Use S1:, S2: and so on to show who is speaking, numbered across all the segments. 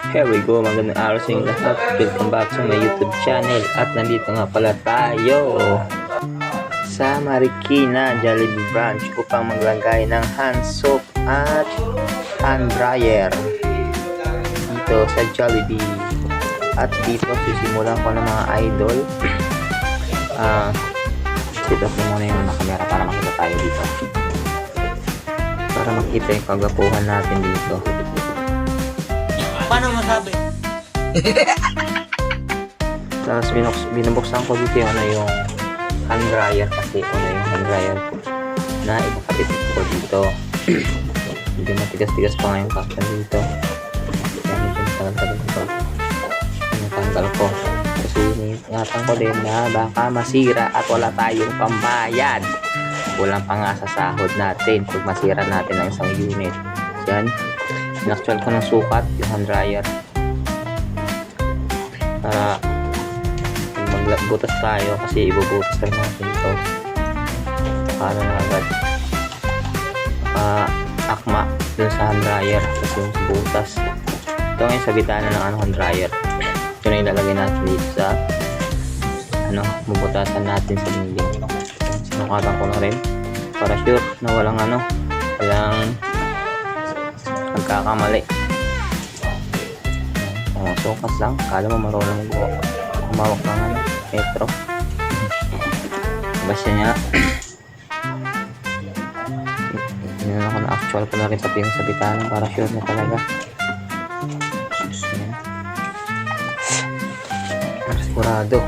S1: Here we go, magandang araw sa inyo lahat. Welcome back sa my YouTube channel. At nandito nga pala tayo sa Marikina Jollibee branch upang maglagay ng hand soap at hand dryer dito sa Jollibee. At dito sisimulan ko ng mga idol. Dito ko muna yung kamera para makita tayo dito, para makita yung kagapuhan natin dito.
S2: Paano masabi?
S1: Tapos binubuksan ko dito yung yung hand dryer, kasi yung hand dryer na ipakapit ko dito. Hindi matigas-tigas pa nga yung caption dito. Kaya medyo matagal-tagal ko. Natanggal ko kasi ingatan ko din na baka masira at wala tayong pambayad. Kulang pa nga sa sahod natin pag masira natin ang isang unit. Yan, in-actual ko ng sukat yung hand dryer para magbutas tayo, kasi ibubutas tayo natin ito para na agad akma dun sa hand dryer. Kasi yung butas ito ngayon sa bitana ng hand dryer, ito na ilalagay natin dito sa bubutasan natin sa dingding. Sinukatan ko na rin para sure na walang nagkakamali. Sukat lang, kala mo marunong kumawak ng metro. Basta niya yun ako na actual ko na rin pati yung sabitanan para sure na talaga. Sigurado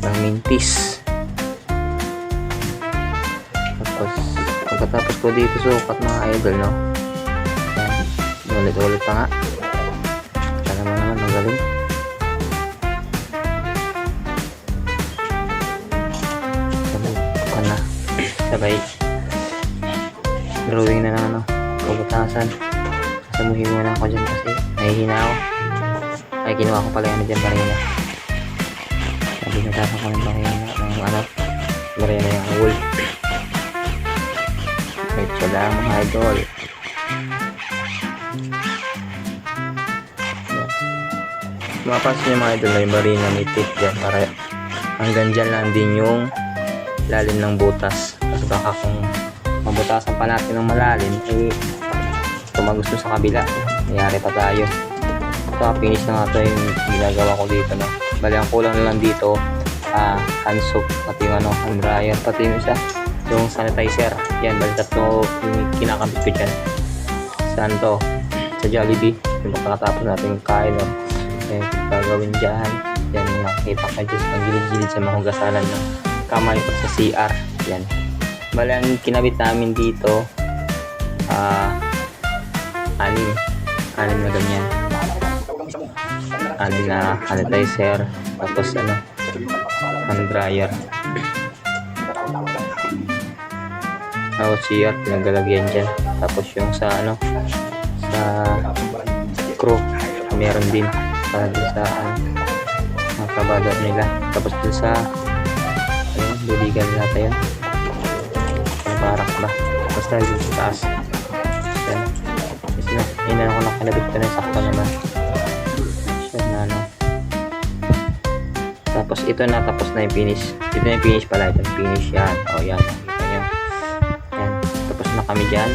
S1: ng mintis. Tapos pagkatapos ko dito sukat mga idol, no, ulit-ulit pa nga. Kala mo naman magaling. Sabay drawing na ng pagkatasan. Samuhin mo na ako dyan kasi nahihina ako. Ay, kinuha ko pala yan dyan barina. Sabi natapos ko ng barina ng barina yung wool. Medyo lang mga idol. Mapapansin nyo mga idol na yung barina may tip dyan para hanggang dyan lang din yung lalim ng butas. Kasi baka kung mabutasan pa natin ng malalim, tumagos sa kabila, nangyari pa tayo. Ito, finish na nga ito yung ginagawa ko dito, no? Bali, ang kulang na lang dito hand soap, pati yung hand dryer, pati yung isa yung sanitizer. Yan, bali tatlo yung kinakabit ko dyan. Saan to? Sa Jollibee. Yung pagkatapos natin yung kain, no? Gagawin dyan. Yan yung nakikita ka dyan sa gilid-gilid sa mga hugasanan ng kamay ko sa CR. Yan, bali ang kinabit namin dito anim na ganyan, anim na sanitizer, tapos hand dryer, tapos CR pinaglalagyan dyan, tapos yung sa sa screw meron din para dun sa mga kabador nila, tapos dun sa buligan natin yan, barak ba, basta dun sa taas. Yan, yun na ako nakalabit ko na yung sakto naman. Tapos ito na, tapos na yung finish. Ito na yung finish pala, ito yung finish yan. O yan, nakita nyo yan. Tapos na kami dyan,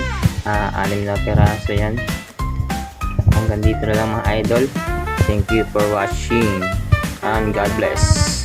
S1: 6 na peraso yan. Hanggang dito na lang mga idol. Thank you for watching and God bless.